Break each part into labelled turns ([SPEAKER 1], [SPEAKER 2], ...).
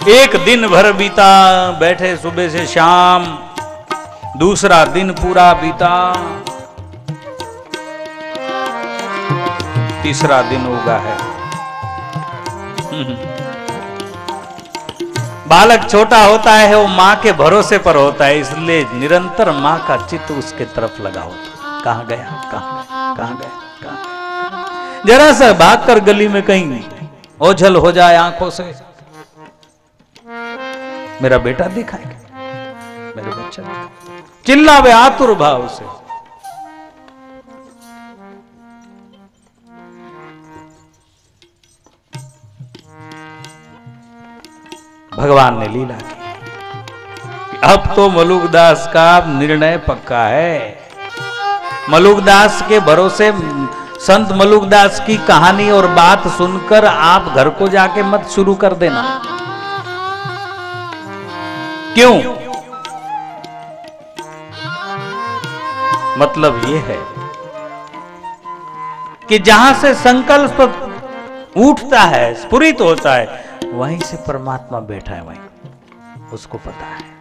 [SPEAKER 1] एक दिन भर बीता, बैठे सुबह से शाम, दूसरा दिन पूरा बीता, तीसरा दिन उगा है। बालक छोटा होता है, वो माँ के भरोसे पर होता है, इसलिए निरंतर माँ का चित्त उसके तरफ लगा होता। कहाँ गया, कहाँ गया, कहाँ गया, कहाँ, जरा सा भागकर गली में कहीं ओझल हो जाए आंखों से, मेरा बेटा दिखा है, मेरे बच्चा दिखा, चिल्लावे आतुर भाव से। भगवान ने लीला की कि अब तो मलुकदास का निर्णय पक्का है। मलुकदास के भरोसे संत मलुकदास की कहानी और बात सुनकर आप घर को जाके मत शुरू कर देना। क्यों? मतलब यह है कि जहां से संकल्प उठता है, स्फुरित होता है, वहीं से परमात्मा बैठा है, वहीं उसको पता है।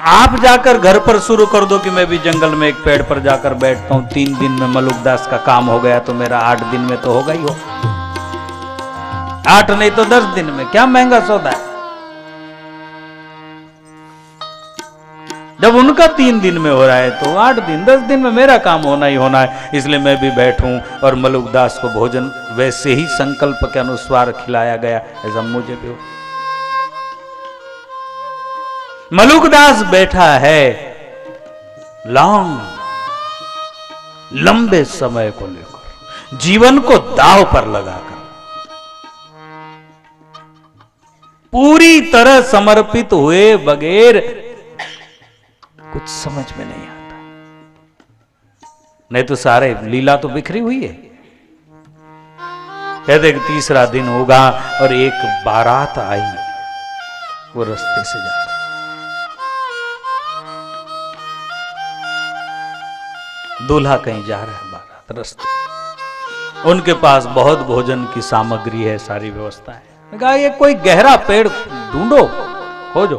[SPEAKER 1] आप जाकर घर पर शुरू कर दो कि मैं भी जंगल में एक पेड़ पर जाकर बैठता हूं, 3 दिन में मलुकदास का काम हो गया, तो मेरा 8 दिन में तो होगा ही हो, 8 नहीं तो 10 दिन में। क्या महंगा सौदा है। जब उनका 3 दिन में हो रहा है तो 8 दिन 10 दिन में मेरा काम होना ही होना है, इसलिए मैं भी बैठूं और मलुकदास को भोजन वैसे ही संकल्प के अनुसार खिलाया गया, ऐसा मुझे भी हो। मलुकदास बैठा है लंबे समय को लेकर, जीवन को दांव पर लगाकर, पूरी तरह समर्पित हुए बगैर कुछ समझ में नहीं आता। नहीं तो सारे लीला तो बिखरी हुई है। कहते कि तीसरा दिन होगा और एक बारात आई, वो रास्ते से जा रही, दूल्हा कहीं जा रहा है, बारात रास्ते, उनके पास बहुत भोजन की सामग्री है, सारी व्यवस्था है। कहा ये कोई गहरा पेड़ ढूंढो, खोजो,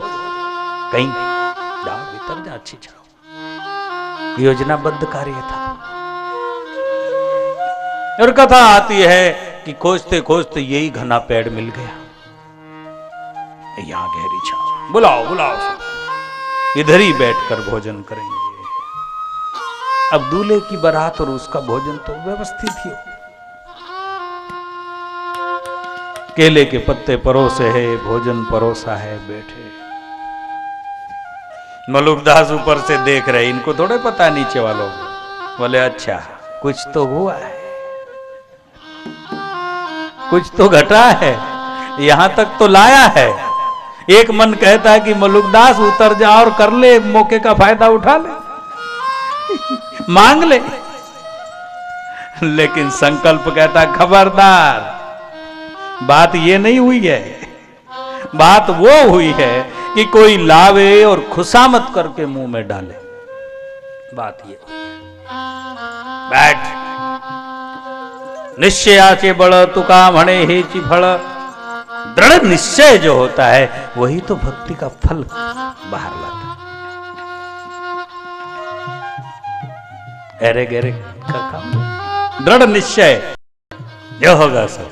[SPEAKER 1] कहीं जाओ, भीतर जा, अच्छी जाओ। योजनाबद्ध कार्य था। और कथा आती है कि खोजते खोजते यही घना पेड़ मिल गया, यहां गहरी छाव, बुलाओ बुलाओ, इधर ही बैठकर भोजन करेंगे। अब दूल्हे की बारात और उसका भोजन तो व्यवस्थित ही हो, केले के पत्ते परोसे है, भोजन परोसा है, बैठे। मलुकदास ऊपर से देख रहे, इनको थोड़े पता नीचे वालों को। बोले अच्छा कुछ तो हुआ है, कुछ तो घटा है, यहां तक तो लाया है। एक मन कहता है कि मलुकदास उतर जा और कर ले, मौके का फायदा उठा ले, मांग ले। लेकिन संकल्प कहता खबरदार, बात ये नहीं हुई है, बात वो हुई है कि कोई लावे और खुशामत करके मुंह में डाले, बात ये। बैठ, निश्चयाचे बळ तुका म्हणे हेची फळ। दृढ़ निश्चय जो होता है वही तो भक्ति का फल बाहर लाता है। अरे गहरे का काम, दृढ़ निश्चय जो होगा सब।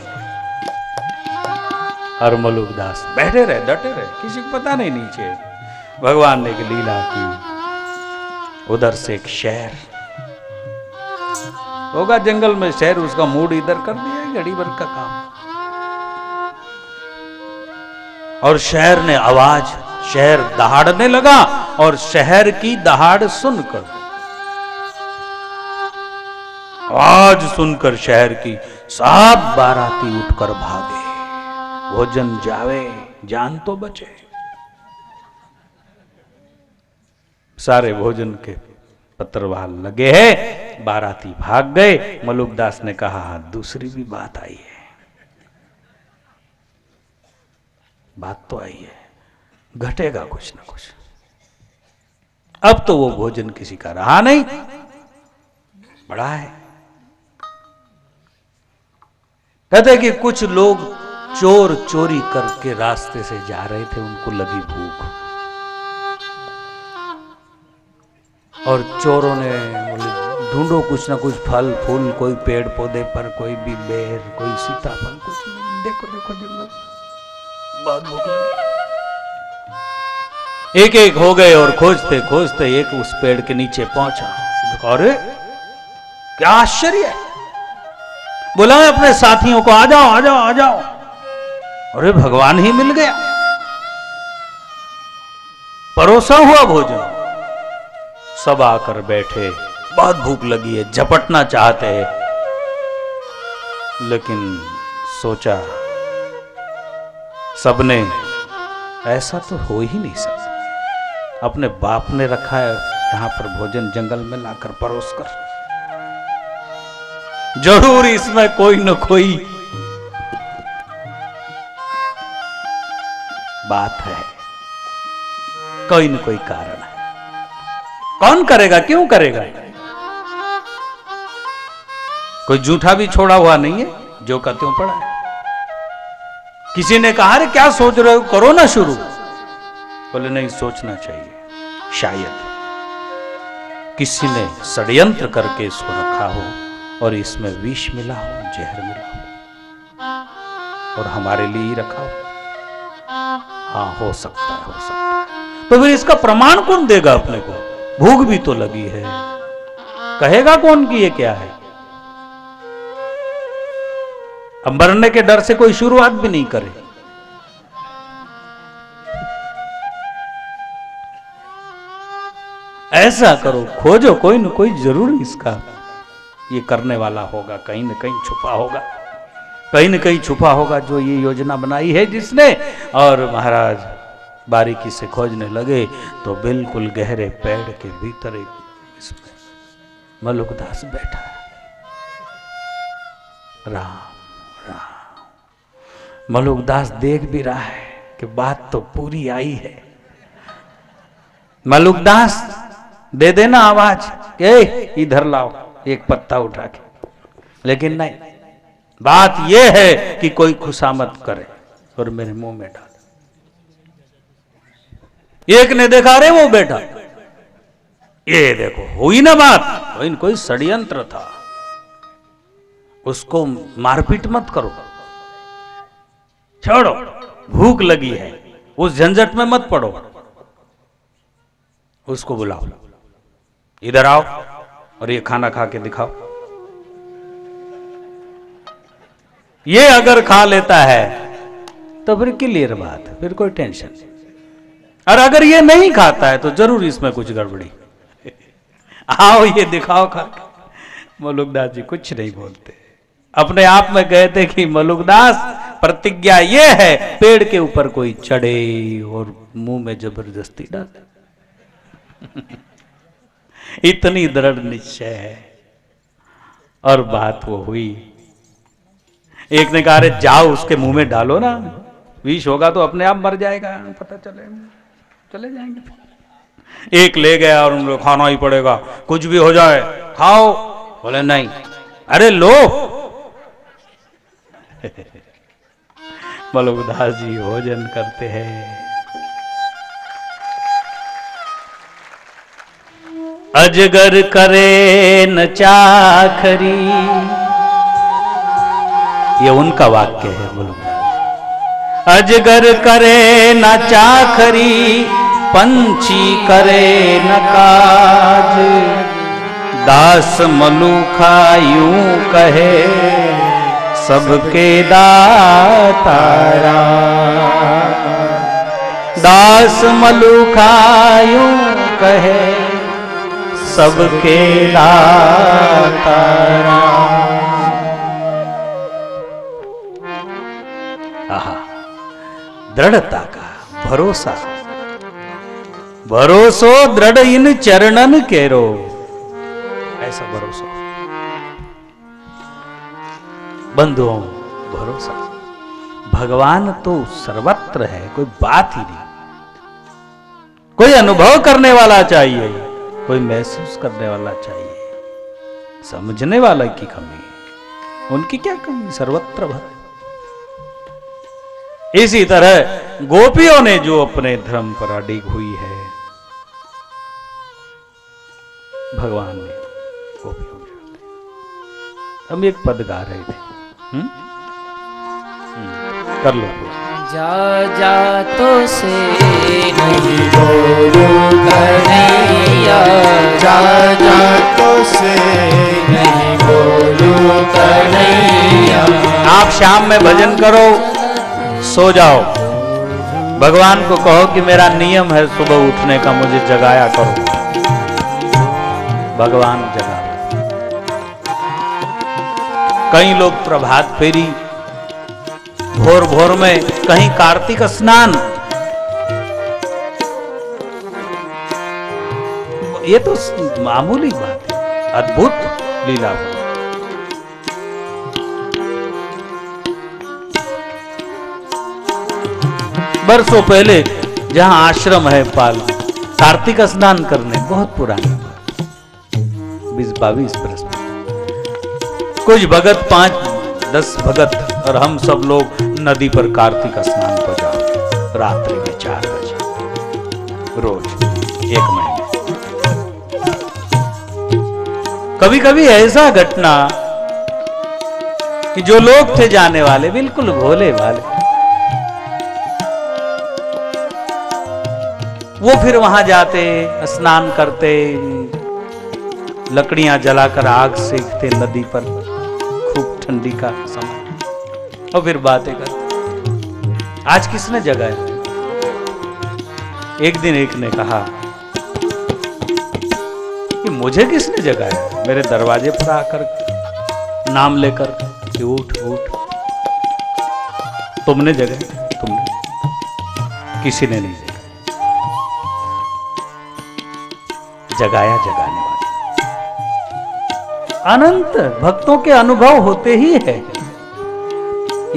[SPEAKER 1] और मलुकदास बैठे रहे, डटे रहे, किसी को पता नहीं नीचे। भगवान ने एक लीला की, उधर से एक शेर होगा जंगल में, शेर उसका मूड इधर कर दिया, घड़ी भर का काम। और शेर ने आवाज, शेर दहाड़ने लगा, और शहर की दहाड़ सुनकर, आवाज सुनकर शहर की सब बाराती उठकर भागे। भोजन जावे, जान तो बचे। सारे भोजन के पत्रवाल लगे हैं, बाराती भाग गए। मलुकदास ने कहा दूसरी भी बात आई है, बात तो आई है, घटेगा कुछ ना कुछ। अब तो वो भोजन किसी का रहा नहीं, बड़ा है। कहते कि कुछ लोग चोर चोरी करके रास्ते से जा रहे थे, उनको लगी भूख, और चोरों ने बोले ढूंढो कुछ ना कुछ फल फूल, कोई पेड़ पौधे पर, कोई भी बेर, कोई सीताफल, कुछ नहीं। देखो देखो जंगल, बहुत भूख लगी। एक एक हो गए और खोजते खोजते एक उस पेड़ के नीचे पहुंचा। अरे क्या आश्चर्य है, बुलाए अपने साथियों को, आ जाओ आ जाओ आ जाओ। अरे भगवान ही मिल गया, परोसा हुआ भोजन, सब आकर बैठे। बहुत भूख लगी है, झपटना चाहते हैं, लेकिन सोचा सबने ऐसा तो हो ही नहीं सकता, अपने बाप ने रखा है यहां पर भोजन, जंगल में लाकर परोस कर, जरूर इसमें कोई न कोई बात है, कोई न कोई कारण है। कौन करेगा, क्यों करेगा? कोई जूठा भी छोड़ा हुआ नहीं है, जो का त्यों पड़ा है। किसी ने कहा अरे क्या सोच रहे हो, करो ना शुरू। बोले नहीं, सोचना चाहिए, शायद किसी ने षड्यंत्र करके इसको रखा हो और इसमें विष मिला हो, जहर मिला हो और हमारे लिए ही रखा हो। हाँ, हो सकता है, हो सकता है। तो फिर इसका प्रमाण कौन देगा अपने को? भूख भी तो लगी है, कहेगा कौन कि ये क्या है? अब मरने के डर से कोई शुरुआत भी नहीं करे। ऐसा करो, खोजो, कोई न कोई जरूर इसका ये करने वाला होगा, कहीं न कहीं छुपा होगा, कहीं न कहीं छुपा होगा जो ये योजना बनाई है जिसने। और महाराज बारीकी से खोजने लगे तो बिल्कुल गहरे पेड़ के भीतर एक इसमें मलुकदास बैठा है। राम राम। मलुकदास देख भी रहा है कि बात तो पूरी आई है। मलुकदास दे देना आवाज कि इधर लाओ एक पत्ता उठा के, लेकिन नहीं, बात यह है कि कोई खुशामद करे और मेरे मुंह में डाल। एक ने देखा, अरे वो बैठा, ये देखो हुई ना बात, कोई षड्यंत्र था, उसको मारपीट मत करो, छोड़ो, भूख लगी है, उस झंझट में मत पड़ो, उसको बुलाओ, इधर आओ और ये खाना खा के दिखाओ। ये अगर खा लेता है तो फिर क्लियर बात है, फिर कोई टेंशन नहीं। और अगर ये नहीं खाता है तो जरूर इसमें कुछ गड़बड़ी। आओ ये दिखाओ खा के। मलुकदास जी कुछ नहीं बोलते, अपने आप में कहते कि मलुकदास प्रतिज्ञा ये है, पेड़ के ऊपर कोई चढ़े और मुंह में जबरदस्ती डाले। इतनी दृढ़ निश्चय है। और बात वो हुई, एक ने कहा अरे जाओ उसके मुंह में डालो ना, विष होगा तो अपने आप मर जाएगा, पता चले जाएंगे। एक ले गया और उनको खाना ही पड़ेगा, कुछ भी हो जाए खाओ। बोले नहीं, अरे लो। मलुकदास जी भोजन करते हैं। अजगर करे न चाखरी, ये उनका वाक्य है। मलुकदास, अजगर करे न चाखरी, पंछी करे न काज, दास मलुखा यूं कहे, सबके दातारा। दास मलुखा यूं कहे, सबके दातारा। आहा, दृढ़ता का भरोसा, भरोसो दृढ़ इन चरणन केरो, ऐसा भरोसा। बंधुओं, भरोसा, भगवान तो सर्वत्र है, कोई बात ही नहीं। कोई अनुभव करने वाला चाहिए, कोई महसूस करने वाला चाहिए, समझने वाला की कमी है। उनकी क्या कमी, सर्वत्र भर। इसी तरह गोपियों ने जो अपने धर्म पर अडिग हुई है, भगवान ने गोपियों के साथ। हम एक पद गा रहे थे, कर लो।
[SPEAKER 2] जा जा तो से नहीं बोलू कन्हैया, जा जा तो से नहीं बोलू कन्हैया।
[SPEAKER 1] आप शाम में भजन करो, सो जाओ, भगवान को कहो कि मेरा नियम है सुबह उठने का, मुझे जगाया करो। भगवान जगा। कई लोग प्रभात फेरी, भोर भोर में, कहीं कार्तिक स्नान, ये तो मामूली बात है, अद्भुत लीला। बरसों पहले जहां आश्रम है पाल, कार्तिक स्नान करने, बहुत पुरानी बात, 20-22 बरस में कुछ भगत, 5-10 भगत और हम सब लोग नदी पर कार्तिक स्नान पर जाते, रात्रि में 4 बजे रोज, 1 महीने। कभी कभी ऐसा घटना कि जो लोग थे जाने वाले, बिल्कुल भोले वाले, वो फिर वहां जाते, स्नान करते, लकड़ियां जलाकर आग सेकते नदी पर, खूब ठंडी का समय, और फिर बातें करते। आज किसने जगाया? एक दिन एक ने कहा कि मुझे किसने जगाया? मेरे दरवाजे पर आकर नाम लेकर कि उठ उठ। तुमने जगाया? तुमने? किसी ने नहीं जगाया। जगाया जगाने वाला। अनंत भक्तों के अनुभव होते ही है,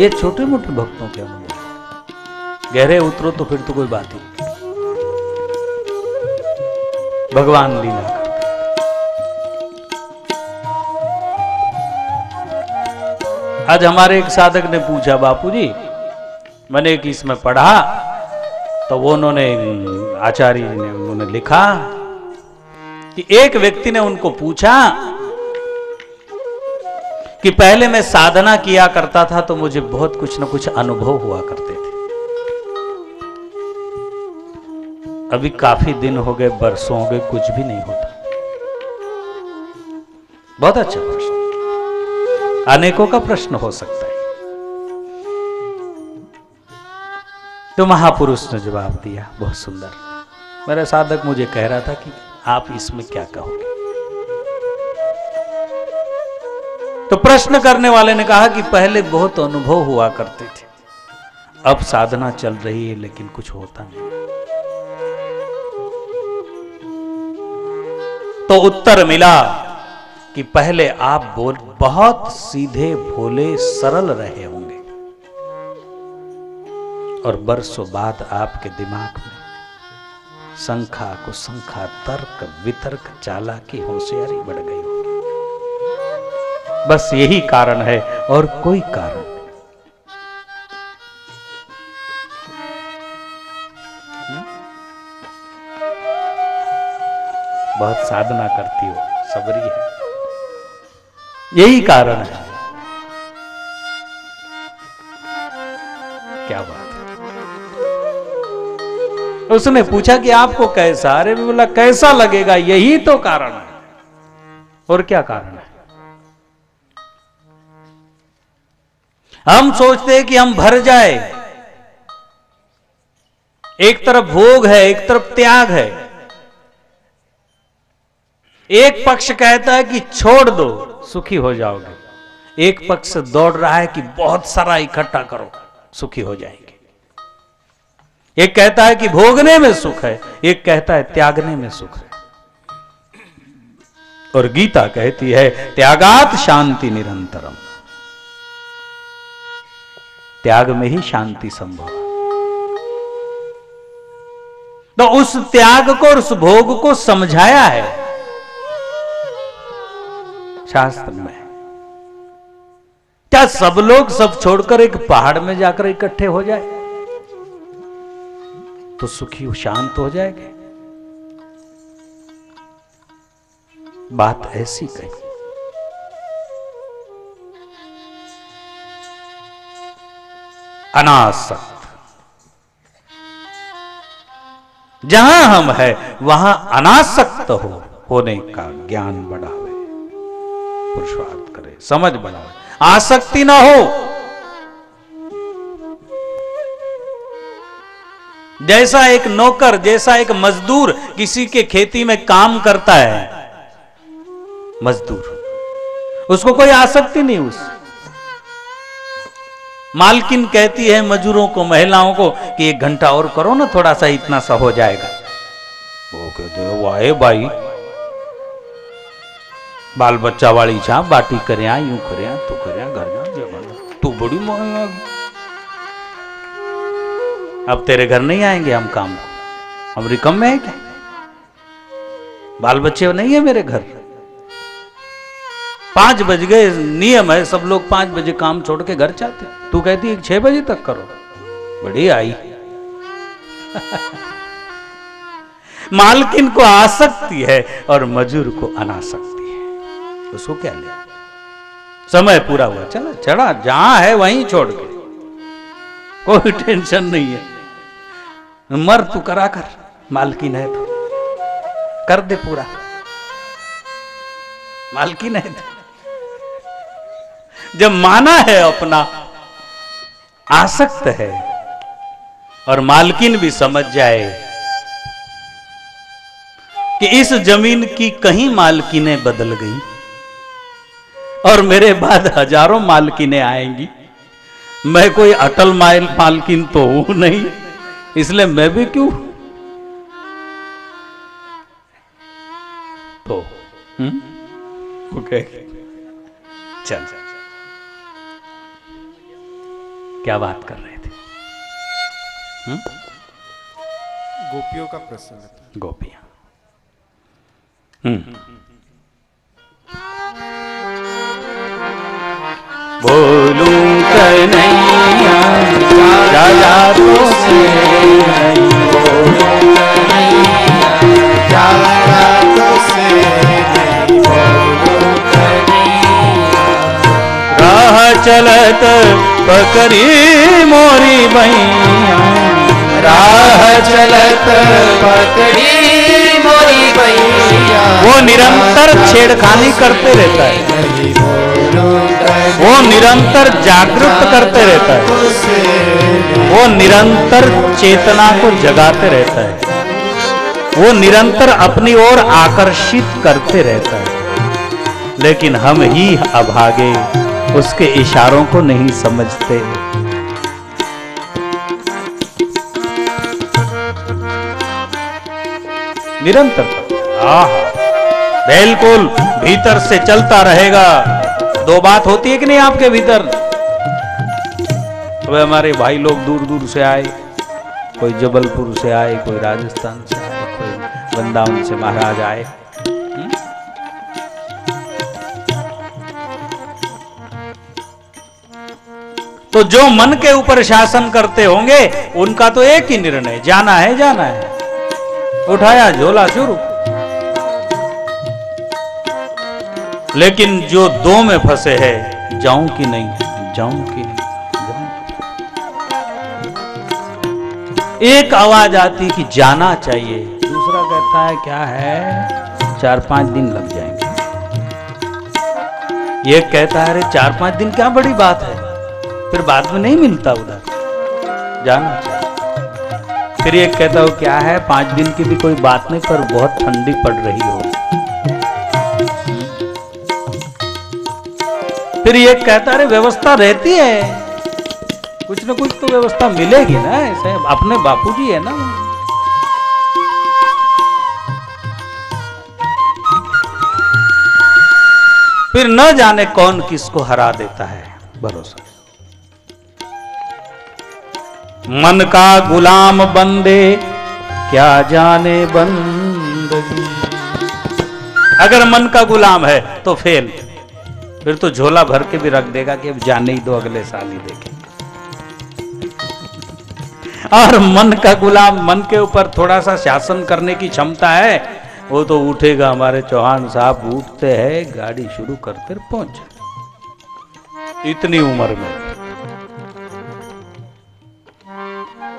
[SPEAKER 1] ये छोटे मोटे भक्तों के अनुभव। गहरे उतरो तो फिर तो कोई बात ही नहीं। भगवान लीला करते। आज हमारे एक साधक ने पूछा, बापूजी मैंने एक इसमें पढ़ा, तो वो उन्होंने, आचार्य ने उन्होंने लिखा कि एक व्यक्ति ने उनको पूछा कि पहले मैं साधना किया करता था तो मुझे बहुत कुछ न कुछ अनुभव हुआ करते थे, अभी काफी दिन हो गए, बरसों हो गए, कुछ भी नहीं होता। बहुत अच्छा प्रश्न, अनेकों का प्रश्न हो सकता है। तो महापुरुष ने जवाब दिया, बहुत सुंदर। मेरा साधक मुझे कह रहा था कि आप इसमें क्या कहोगे? तो प्रश्न करने वाले ने कहा कि पहले बहुत अनुभव हुआ करते थे, अब साधना चल रही है लेकिन कुछ होता नहीं। तो उत्तर मिला कि पहले आप बहुत सीधे भोले सरल रहे होंगे, और बरसों बाद आपके दिमाग में संखा कुसंखा, तर्क वितर्क, चालाकी, होशियारी बढ़ गई होगी। बस यही कारण है और कोई कारण नहीं। बहुत साधना करती हो, सबरी है, यही कारण है। क्या बात है। उसने पूछा कि आपको कैसा? अरे बोला कैसा लगेगा, यही तो कारण है। और क्या कारण है? हम सोचते हैं कि हम भर जाए, एक तरफ भोग है, एक तरफ त्याग है। एक पक्ष कहता है कि छोड़ दो, सुखी हो जाओगे, एक पक्ष दौड़ रहा है कि बहुत सारा इकट्ठा करो, सुखी हो जाएंगे। एक कहता है कि भोगने में सुख है, एक कहता है त्यागने में सुख है। और गीता कहती है त्यागात शांति निरंतरम, त्याग में ही शांति संभव है। तो उस त्याग को और उस भोग को समझाया है शास्त्र में। क्या सब लोग सब छोड़कर एक पहाड़ में जाकर इकट्ठे हो जाए तो सुखी शांत हो जाएंगे? बात ऐसी कही। अनासक्त, जहां हम है वहां अनासक्त होने का ज्ञान बढ़ावे, पुरुषार्थ करे, समझ बढ़ावे, आसक्ति ना हो। जैसा एक नौकर, जैसा एक मजदूर किसी के खेती में काम करता है, मजदूर, उसको कोई आसक्ति नहीं। उस मालकिन कहती है मजदूरों को, महिलाओं को कि 1 घंटा और करो ना, थोड़ा सा इतना सा हो जाएगा। वो कहते हैं वाहे भाई, बाल बच्चा वाली छा बाटी करे, यूं करे, तू करे, घर जा, तू बड़ी महंगा। अब तेरे घर नहीं आएंगे हम काम को, हम रिकम में है क्या? बाल बच्चे नहीं है मेरे घर। 5 बज गए, नियम है, सब लोग 5 बजे काम छोड़ के घर जाते। तू कहती है 6 बजे तक करो, बड़ी आई। मालकिन को आसक्ति है और मजदूर को अनासक्ति है। उसको क्या ले, समय पूरा हुआ, चला चढ़ा, जहां है वहीं छोड़ के, कोई टेंशन नहीं है। मर तू करा कर, मालकिन है तो कर दे पूरा, मालकिन है तो। जब माना है अपना, आसक्त है, और मालकिन भी समझ जाए कि इस जमीन की कहीं मालकिनें बदल गई और मेरे बाद हजारों मालकिनें आएंगी, मैं कोई अटल मालकिन तो हूं नहीं, इसलिए मैं भी क्यों तो ओके। चल, क्या बात कर रहे थे?
[SPEAKER 3] गोपियों का प्रसंग था।
[SPEAKER 1] गोपियां। बोलूं कन्हैया राजा तो से नहीं, बोलूं कन्हैया
[SPEAKER 3] राजा तो से नहीं, बोलूं कन्हैया।
[SPEAKER 1] राह चलत पकड़ी मोरी भैया,
[SPEAKER 2] राह चलत पकड़ी मोरी भैया।
[SPEAKER 1] वो निरंतर छेड़खानी करते रहता है,
[SPEAKER 3] नहीं बोलूं
[SPEAKER 1] वो निरंतर जागृत करते रहता है, वो निरंतर चेतना को जगाते रहता है, वो निरंतर अपनी ओर आकर्षित करते रहता है। लेकिन हम ही अभागे उसके इशारों को नहीं समझते। निरंतर बिल्कुल भीतर से चलता रहेगा। 2 बात होती है कि नहीं आपके भीतर? तो हमारे भाई लोग दूर दूर से आए, कोई जबलपुर से आए, कोई राजस्थान से आए, कोई वृंदावन से महाराज आए। तो जो मन के ऊपर शासन करते होंगे उनका तो एक ही निर्णय, जाना है जाना है, उठाया झोला शुरू। लेकिन जो 2 में फंसे है, जाऊं कि नहीं, जाऊं कि नहीं, एक आवाज आती कि जाना चाहिए, दूसरा कहता है क्या है 4-5 दिन लग जाएंगे। ये कहता है अरे 4-5 दिन क्या बड़ी बात है, फिर बाद में नहीं मिलता उधर, जाना चाहिए। फिर एक कहता हो क्या है 5 दिन की भी कोई बात नहीं, पर बहुत ठंडी पड़ रही हो। फिर ये कहता है व्यवस्था रहती है, कुछ न कुछ तो व्यवस्था मिलेगी ना, ऐसे अपने बापूजी है ना। फिर न जाने कौन किसको हरा देता है, भरोसा। मन का गुलाम बंदे क्या जाने बंदगी। अगर मन का गुलाम है तो फेल, फिर तो झोला भर के भी रख देगा कि अब जाने ही दो, अगले साल ही देखेंगे। और मन का गुलाम, मन के ऊपर थोड़ा सा शासन करने की क्षमता है, वो तो उठेगा। हमारे चौहान साहब उठते हैं, गाड़ी शुरू करते पहुंच जाते इतनी उम्र में।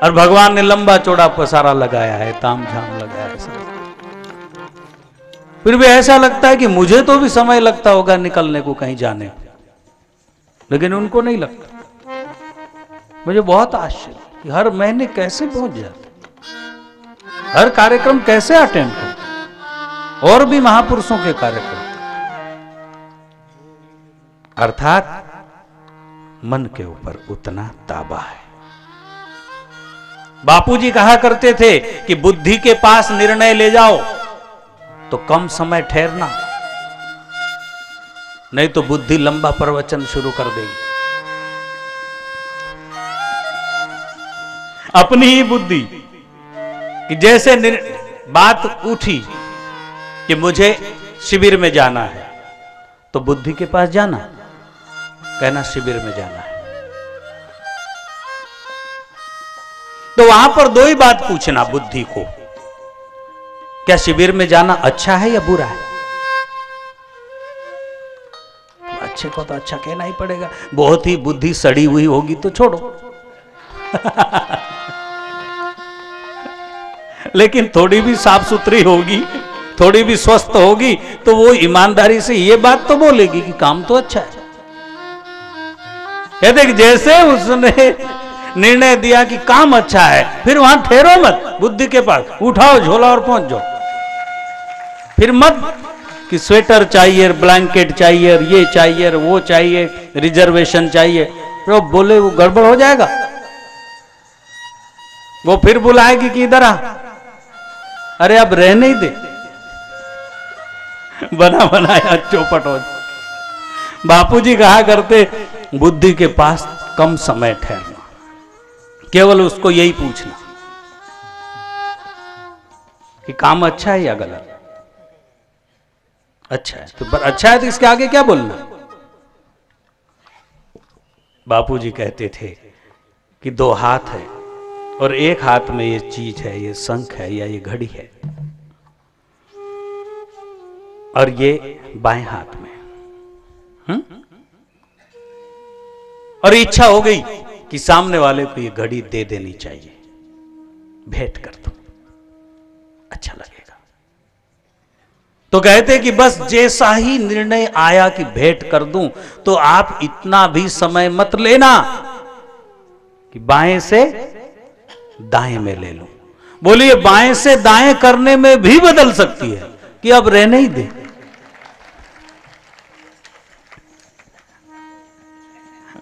[SPEAKER 1] और भगवान ने लंबा चौड़ा पसारा लगाया है, ताम झाम लगाया है सब। फिर भी ऐसा लगता है कि मुझे तो भी समय लगता होगा निकलने को, कहीं जाने को, लेकिन उनको नहीं लगता। मुझे बहुत आश्चर्य कि हर महीने कैसे पहुंच जाते, हर कार्यक्रम कैसे अटेंड करते, और भी महापुरुषों के कार्यक्रम। अर्थात मन के ऊपर उतना ताबा है। बापूजी कहा करते थे कि बुद्धि के पास निर्णय ले जाओ तो कम समय ठहरना, नहीं तो बुद्धि लंबा प्रवचन शुरू कर देगी। अपनी ही बुद्धि कि जैसे बात उठी कि मुझे शिविर में जाना है, तो बुद्धि के पास जाना, कहना शिविर में जाना है। तो वहां पर दो ही बात पूछना बुद्धि को, क्या शिविर में जाना अच्छा है या बुरा है? तो अच्छे को तो अच्छा कहना ही पड़ेगा। बहुत ही बुद्धि सड़ी हुई होगी तो छोड़ो लेकिन थोड़ी भी साफ सुथरी होगी, थोड़ी भी स्वस्थ होगी, तो वो ईमानदारी से ये बात तो बोलेगी कि काम तो अच्छा है। कहते कि जैसे उसने निर्णय दिया कि काम अच्छा है, फिर वहां ठहरो मत, बुद्धि के पास उठाओ झोला और पहुंच जाओ। फिर मत कि स्वेटर चाहिए, ब्लैंकेट चाहिए, ये चाहिए, वो चाहिए, रिजर्वेशन चाहिए, तो बोले वो गड़बड़ हो जाएगा। वो फिर बुलाएगी कि इधर आ, अरे अब रहने ही दे, बना बनाया चौपट हो। बापूजी कहा करते बुद्धि के पास कम समय ठहरना, केवल उसको यही पूछना कि काम अच्छा है या गलत। अच्छा है तो अच्छा है, तो इसके आगे क्या बोलना? बापूजी कहते थे कि दो हाथ है और एक हाथ में ये चीज है, ये शंख है या ये घड़ी है, और ये बाएं हाथ में। और इच्छा हो गई कि सामने वाले को ये घड़ी दे देनी चाहिए, भेंट कर दो, अच्छा लगेगा। तो कहते कि बस जैसा ही निर्णय आया कि भेंट कर दूं, तो आप इतना भी समय मत लेना कि बाएं से दाएं में ले लूं। बोलिए बाएं से दाएं करने में भी बदल सकती है कि अब रहने ही दे।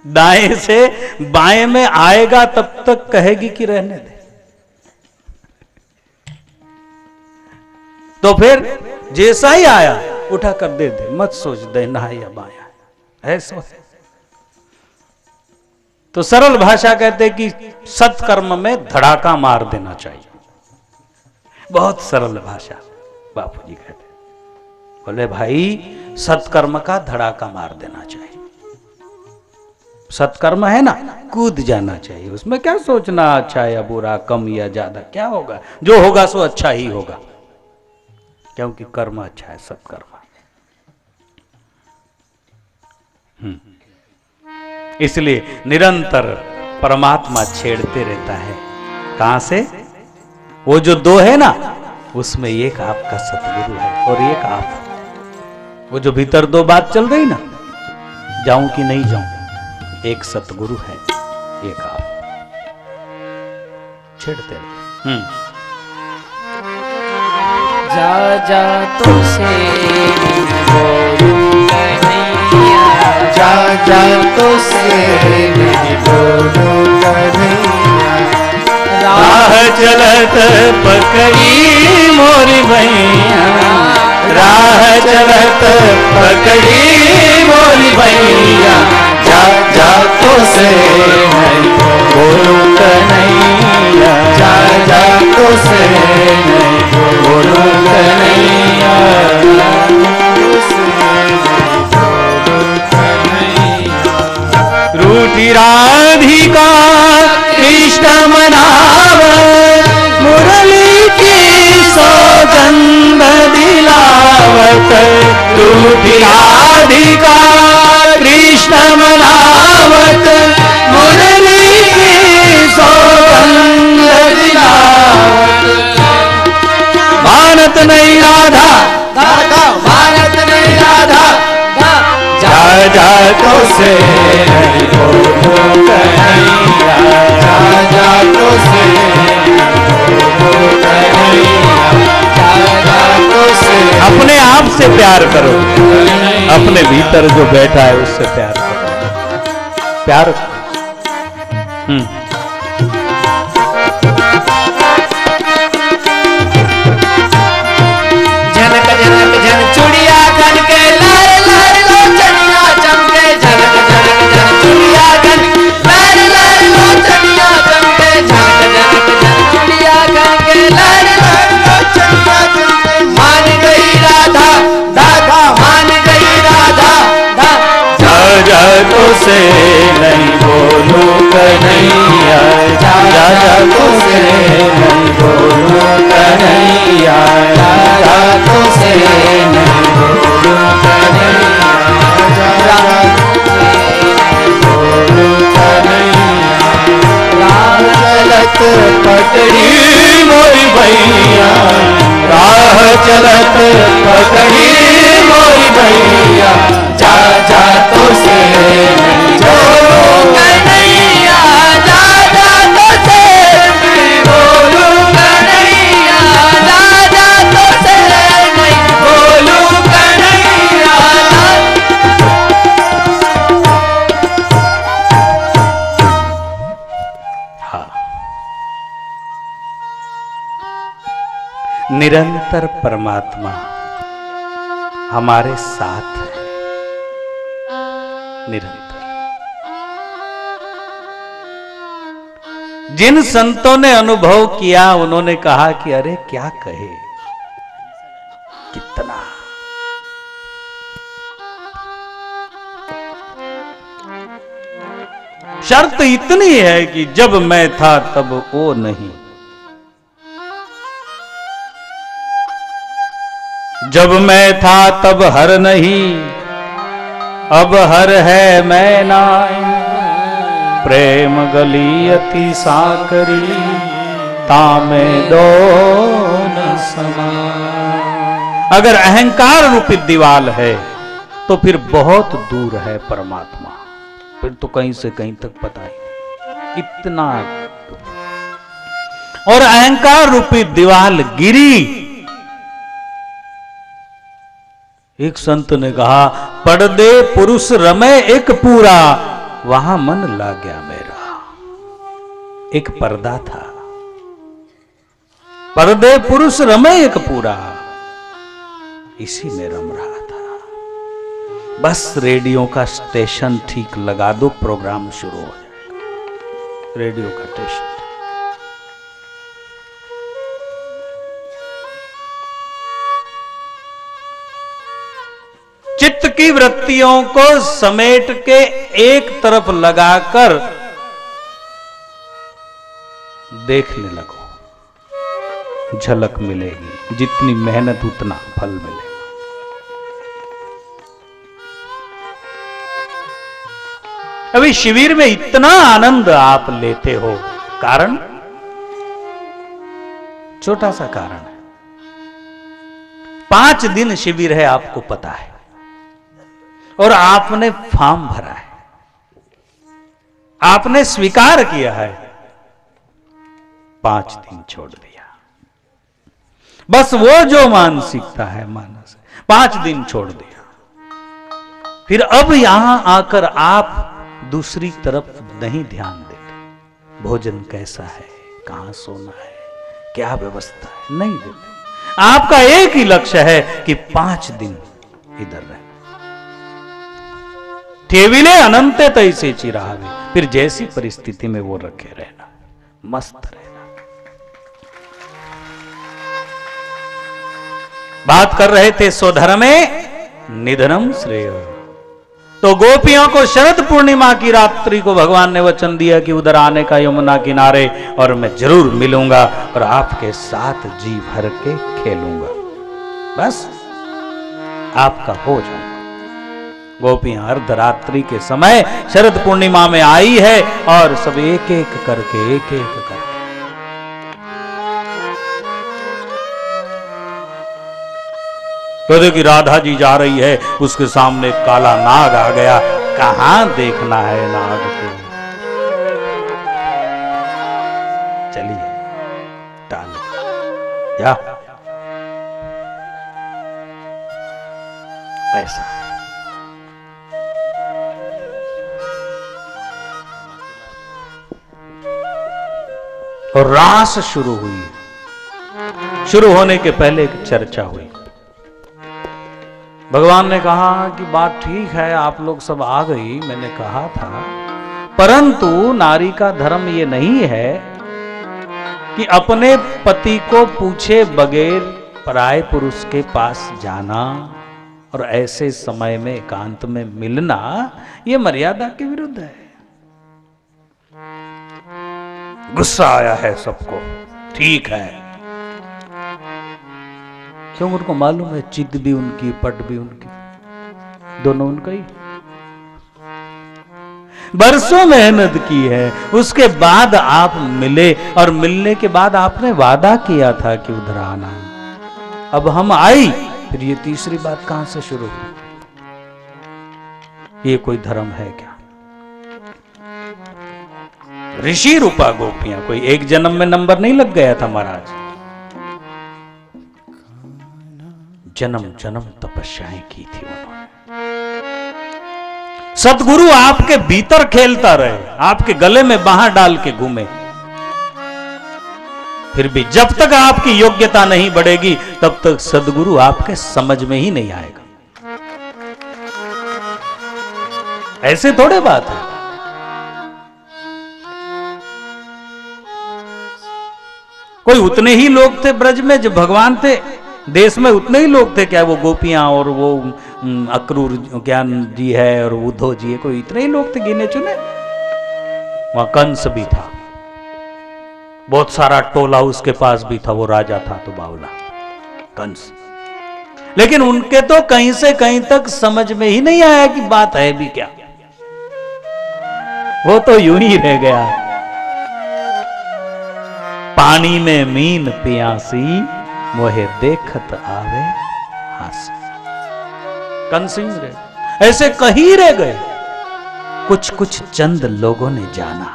[SPEAKER 1] दाएं से बाएं में आएगा तब तक कहेगी कि रहने दे। तो फिर जैसा ही आया उठा कर दे दे, मत सोच देना या बाया, ऐसा है। तो सरल भाषा कहते कि सत्कर्म में धड़ाका मार देना चाहिए। बहुत सरल भाषा बापूजी कहते, बोले भाई सत्कर्म का धड़ाका मार देना चाहिए। सत्कर्म है ना, कूद जाना चाहिए, उसमें क्या सोचना अच्छा या बुरा, कम या ज्यादा, क्या होगा, जो होगा सो अच्छा ही होगा, क्योंकि कर्म अच्छा है, सत्कर्म। इसलिए निरंतर परमात्मा छेड़ते रहता है। कहां से? वो जो दो है ना, उसमें एक आपका सतगुरु है और एक आप। वो जो भीतर दो बात चल रही ना, जाऊं कि नहीं जाऊं, एक सतगुरु है, एक आप। छेड़ते रहे।
[SPEAKER 2] जा जा तुझसे बोलूं कन्हैया,
[SPEAKER 3] जा जा तुझसे नहीं बोलूं कन्हैया,
[SPEAKER 1] राह चलत पकड़ी मोरी भैया, राह चलत पकड़ी मोरी भैया,
[SPEAKER 3] जा जा तुझसे नहीं
[SPEAKER 1] बोलूं कन्हैया,
[SPEAKER 3] जा जा तुझसे नहीं
[SPEAKER 1] बोलूं कन्हैया।
[SPEAKER 3] तुझसे नहीं बोलूं
[SPEAKER 1] राधिका कृष्ण मनाव, मुरली की सौगंध दिलावत। रूठी राधिका कृष्ण मनावत, मुरली की सौगंध दिलावत। मानत नहीं राधा,
[SPEAKER 3] मानत नहीं राधा, जा जा तो से नहीं बोलो कन्हैया, जा जा तो से बोलो कन्हैया, जा जा तो से।
[SPEAKER 1] अपने आप से प्यार करो, अपने भीतर जो बैठा है उससे प्यार करो, प्यार करो।
[SPEAKER 3] झनक झनक झन चुड़िया खन के लाल लाल लोचनिया चमके, झनक झनक झन चुड़िया खन लाल लाल लोचनिया चमके, झनक झनक झन चुड़िया खन के लाल लाल लोचनिया चमके। मान गई राधा दादा, मान गई राधा दा, जा जा तो से नहीं बोलो कन्हैया, जा जा तो से नहीं बोलो कन्हैया, जा जा तो से नहीं बोलो कन्हैया, जा जा बोलो कन्हैया। राह चलत पकड़ी मोरी भैया, राह चलत पकड़ी मोरी भैया, जा जा तो से नहीं बोलो कन्हैया, जा जा तो से नहीं बोलो कन्हैया, जा जा तो से नहीं बोलो कन्हैया।
[SPEAKER 1] हाँ, निरंतर परमात्मा हमारे साथ है, निरंतर। जिन संतों ने अनुभव किया उन्होंने कहा कि अरे क्या कहे, कितना शर्त इतनी है कि जब मैं था तब वो नहीं, जब मैं था तब हर नहीं, अब हर है मैं नाय। प्रेम गली अति साकरी, तामे दो न समान। अगर अहंकार रूपी दीवाल है तो फिर बहुत दूर है परमात्मा, फिर तो कहीं से कहीं तक पता ही नहीं, इतना। और अहंकार रूपी दीवाल गिरी। एक संत ने कहा, पड़दे पुरुष रमे एक पूरा, वहां मन ला गया मेरा। एक पर्दा था, पर्दे पुरुष रमे एक पूरा, इसी में रम रहा था। बस रेडियो का स्टेशन ठीक लगा दो, प्रोग्राम शुरू हो जाएगा। रेडियो का स्टेशन, चित्त की वृत्तियों को समेट के एक तरफ लगाकर देखने लगो, झलक मिलेगी। जितनी मेहनत उतना फल मिलेगा। अभी शिविर में इतना आनंद आप लेते हो, कारण छोटा सा कारण है। 5 दिन शिविर है, आपको पता है, और आपने फॉर्म भरा है, आपने स्वीकार किया है, 5 दिन छोड़ दिया। बस वो जो मानसिकता है मानस, 5 दिन छोड़ दिया। फिर अब यहां आकर आप दूसरी तरफ नहीं ध्यान देते। भोजन कैसा है, कहां सोना है, क्या व्यवस्था है, नहीं देते। आपका एक ही लक्ष्य है कि 5 दिन इधर रहे। ठेविले अनंते तैसे चिरावे, फिर जैसी परिस्थिति में वो रखे रहना, मस्त रहना। बात कर रहे थे स्वधर्मे निधनम श्रेय। तो गोपियों को शरद पूर्णिमा की रात्रि को भगवान ने वचन दिया कि उधर आने का यमुना किनारे, और मैं जरूर मिलूंगा और आपके साथ जी भर के खेलूंगा, बस आपका हो जाऊंगा। गोपियां अर्धरात्रि के समय शरद पूर्णिमा में आई है और सब एक एक करके तो देखिए राधा जी जा रही है, उसके सामने काला नाग आ गया। कहां देखना है नाग को, चलिए टाल या ऐसा। और रास शुरू हुई। शुरू होने के पहले एक चर्चा हुई। भगवान ने कहा कि बात ठीक है, आप लोग सब आ गई, मैंने कहा था, परंतु नारी का धर्म ये नहीं है कि अपने पति को पूछे बगैर पराये पुरुष के पास जाना और ऐसे समय में एकांत में मिलना, ये मर्यादा के विरुद्ध है। गुस्सा आया है सबको, ठीक है, क्यों? उनको मालूम है चित भी उनकी, पट भी उनकी, दोनों उनका ही। बरसों मेहनत की है, उसके बाद आप मिले, और मिलने के बाद आपने वादा किया था कि उधर आना। अब हम आई, फिर ये तीसरी बात कहां से शुरू हुई? ये कोई धर्म है क्या? ऋषि रूपा गोपियां, कोई एक जन्म में नंबर नहीं लग गया था महाराज, जन्म जन्म तपस्याएं की थी उन्होंने। सतगुरु आपके भीतर खेलता रहे, आपके गले में बांह डाल के घूमे, फिर भी जब तक आपकी योग्यता नहीं बढ़ेगी तब तक सदगुरु आपके समझ में ही नहीं आएगा। ऐसे थोड़े बात है। कोई उतने ही लोग थे ब्रज में जब भगवान थे, देश में उतने ही लोग थे क्या? वो गोपियां और वो अक्रूर ज्ञान जी है और उद्धव जी है, कोई इतने ही लोग थे गिने चुने? वहां कंस भी था, बहुत सारा टोला उसके पास भी था, वो राजा था तो बावला कंस। लेकिन उनके तो कहीं से कहीं तक समझ में ही नहीं आया कि बात है भी क्या। वो तो यूं ही रह गया, पानी में मीन पियासी, मोहे देखत आवे हासी। कंसिंग रहे, ऐसे कहीं रह गए। कुछ कुछ चंद लोगों ने जाना,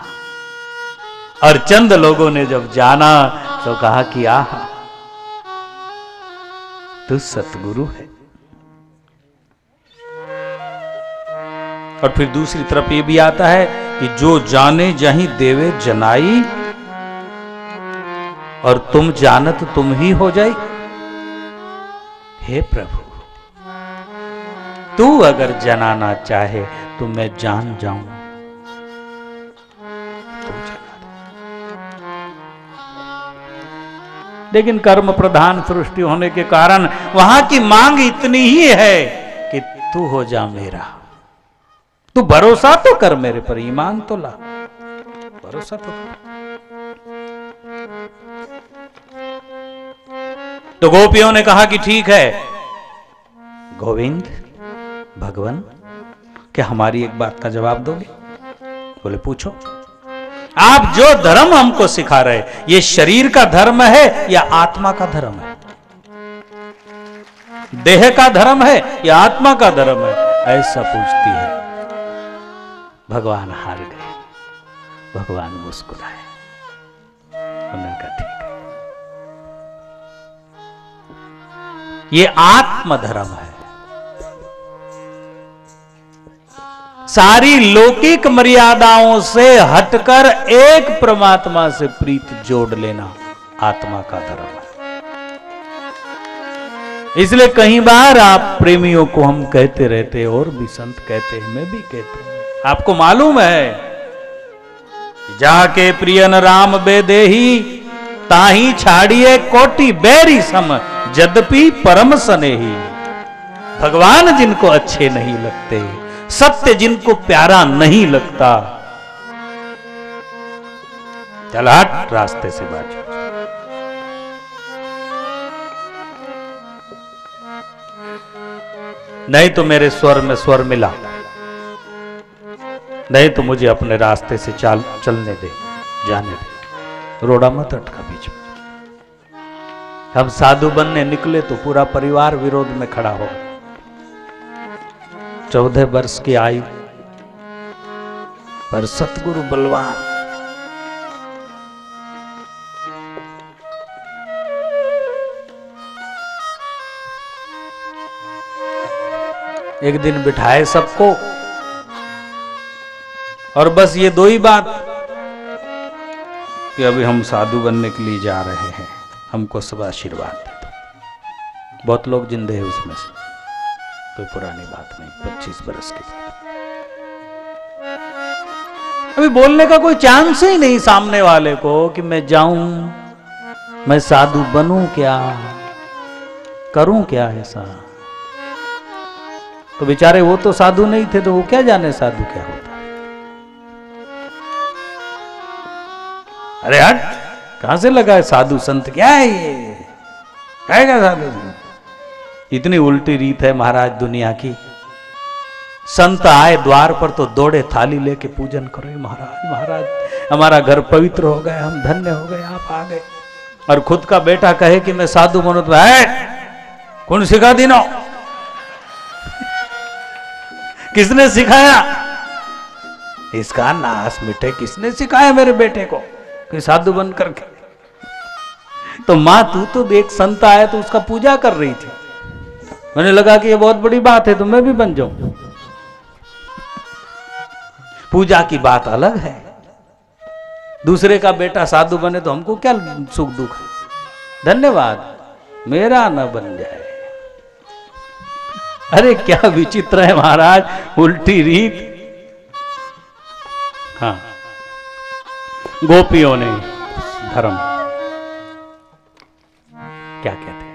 [SPEAKER 1] और चंद लोगों ने जब जाना तो कहा कि आहा, तू सतगुरु है। और फिर दूसरी तरफ ये भी आता है कि जो जाने जहीं देवे जनाई, और तुम जानत तुम ही हो जाई। हे प्रभु, तू अगर जनाना चाहे तो मैं जान जाऊं, तू जना दे। लेकिन कर्म प्रधान सृष्टि होने के कारण वहां की मांग इतनी ही है कि तू हो जा मेरा, तू भरोसा तो कर मेरे पर, ईमान तो ला, भरोसा तो कर। तो गोपियों ने कहा कि ठीक है गोविंद भगवान, क्या हमारी एक बात का जवाब दोगे? बोले पूछो। आप जो धर्म हमको सिखा रहे, ये शरीर का धर्म है या आत्मा का धर्म है? देह का धर्म है या आत्मा का धर्म है? ऐसा पूछती है। भगवान हार गए, भगवान मुस्कुराए, उन्होंने कहा ठीक है, ये आत्मधर्म है। सारी लौकिक मर्यादाओं से हटकर एक परमात्मा से प्रीति जोड़ लेना आत्मा का धर्म है। इसलिए कई बार आप प्रेमियों को हम कहते रहते, और भी संत कहते हैं, मैं भी कहता हूं, आपको मालूम है, जाके प्रियन राम बेदेही, ताही छाड़िए कोटि बैरी सम, यद्यपि परम स्नेही। भगवान जिनको अच्छे नहीं लगते, सत्य जिनको प्यारा नहीं लगता, चल हट रास्ते से बाजू। नहीं तो मेरे स्वर में स्वर मिला, नहीं तो मुझे अपने रास्ते से चलने दे, जाने दे, रोड़ा मत अटका बीच में। हम साधु बनने निकले तो पूरा परिवार विरोध में खड़ा हो। 14 वर्ष की आयु पर सतगुरु बलवान, एक दिन बिठाए सबको और बस ये दो ही बात कि अभी हम साधु बनने के लिए जा रहे हैं, हमको सब आशीर्वाद दे दो। बहुत लोग जिंदे हैं उसमें से, कोई पुरानी बात नहीं, 25 बरस की बात। अभी बोलने का कोई चांस ही नहीं सामने वाले को कि मैं जाऊं, मैं साधु बनूं, क्या करूं, क्या ऐसा। तो बेचारे वो तो साधु नहीं थे, तो वो क्या जाने साधु क्या होता। अरे हट, कहां से लगा है साधु संत, क्या है ये, क्या साधु संत। इतनी उल्टी रीत है महाराज दुनिया की। संत आए द्वार पर तो दौड़े थाली लेके पूजन करो, महाराज महाराज हमारा घर पवित्र हो गया, हम धन्य हो गए, आप आ गए। और खुद का बेटा कहे कि मैं साधु बनूं, तो है कौन सिखा दिनो, किसने सिखाया, इसका नाश मिटे, किसने सिखाया मेरे बेटे को कि साधु बन करके। तो मां तू तो देख, संत आया तो उसका पूजा कर रही थी, मैंने लगा कि ये बहुत बड़ी बात है तो मैं भी बन जाऊं। पूजा की बात अलग है, दूसरे का बेटा साधु बने तो हमको क्या सुख दुख है, धन्यवाद, मेरा न बन जाए। अरे क्या विचित्र है महाराज, उल्टी रीत। हाँ, गोपियों ने धर्म क्या कहते हैं,